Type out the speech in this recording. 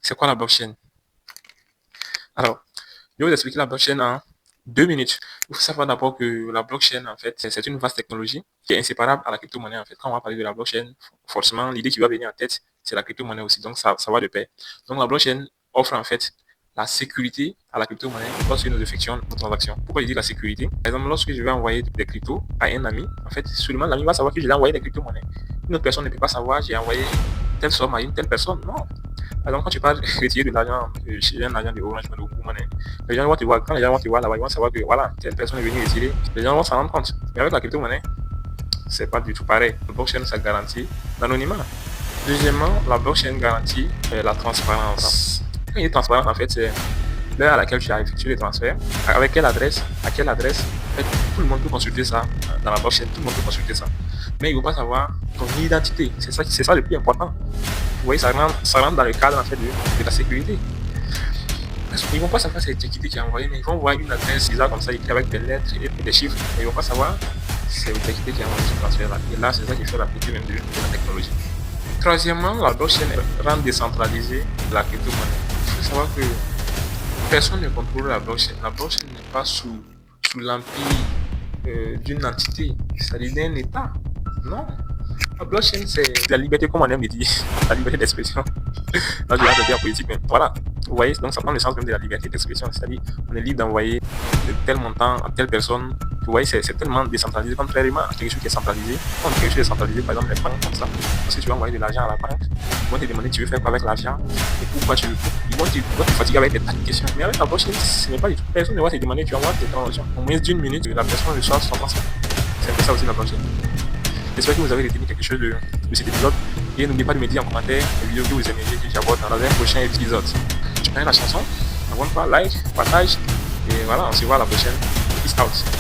C'est quoi la blockchain? Alors, je vais vous expliquer la blockchain en 2 minutes. Il faut savoir d'abord que la blockchain, en fait, c'est une vaste technologie qui est inséparable à la crypto-monnaie. En fait, quand on va parler de la blockchain, forcément, l'idée qui va venir en tête, c'est la crypto-monnaie aussi. Donc, ça va de pair. Donc, la blockchain offre en fait la sécurité à la crypto-monnaie lorsque nous effectuons nos transactions. Pourquoi je dis la sécurité? Par exemple, lorsque je vais envoyer des cryptos à un ami, en fait, seulement l'ami va savoir que je l'ai envoyé des crypto-monnaies. Une autre personne ne peut pas savoir j'ai envoyé telle somme à une telle personne. Non. Alors, quand tu pars retirer de l'argent chez un agent de Orange Money ou Money, les gens vont te voir. Quand les gens vont te voir là-bas, ils vont savoir que voilà, telle personne est venue retirer. Les gens vont s'en rendre compte. Mais avec la crypto-monnaie, c'est pas du tout pareil. La blockchain, ça garantit l'anonymat. Deuxièmement, la blockchain garantit la transparence. Quand il est transparent, en fait, c'est l'heure à laquelle tu as effectué les transferts, avec quelle adresse, à quelle adresse. En fait, tout le monde peut consulter ça dans la blockchain, tout le monde peut consulter ça. Mais il ne faut pas savoir ton identité. C'est ça le plus important. Vous voyez, ça rentre dans le cadre en fait, de la sécurité. Parce qu'ils ne vont pas savoir c'est l'étiquette qui est envoyée, mais ils vont voir une adresse bizarre comme ça, écrite avec des lettres et des chiffres. Mais ils ne vont pas savoir c'est l'étiquette qui a envoyé ce transfert-là. Et là, c'est ça qui fait la beauté même de la technologie. Troisièmement, la blockchain rend décentralisée la crypto-monnaie. Il faut savoir que personne ne contrôle la blockchain. La blockchain n'est pas sous l'empire d'une entité, c'est-à-dire d'un État. Non. La blockchain, c'est la liberté, comme on aime le dire, la liberté d'expression. Là, je vais dire en politique, mais voilà. Vous voyez, donc ça prend le sens même de la liberté d'expression, c'est-à-dire on est libre d'envoyer tel montant à telle personne. Vous voyez, c'est tellement décentralisé, contrairement à quelque chose qui est centralisé. Quand quelque chose est centralisé, par exemple les banques comme ça, parce que tu vas envoyer de l'argent à la banque, ils vont te demander tu veux faire quoi avec l'argent et pourquoi tu veux. Ils vont te fatiguer avec des tas de questions. Mais avec la blockchain, ce n'est pas du tout. Personne ne va te demander tu envoies tes transactions. En moins d'une minute, la personne reçoit son transfert. C'est un peu ça aussi la blockchain. J'espère que vous avez retenu quelque chose de cet épisode. Et n'oubliez pas de me dire en commentaire les vidéos que vous aimeriez que j'aborde dans un prochain épisode. Tu connais la chanson? Abonne-toi, like, partage. Et voilà, on se voit à la prochaine. Peace out.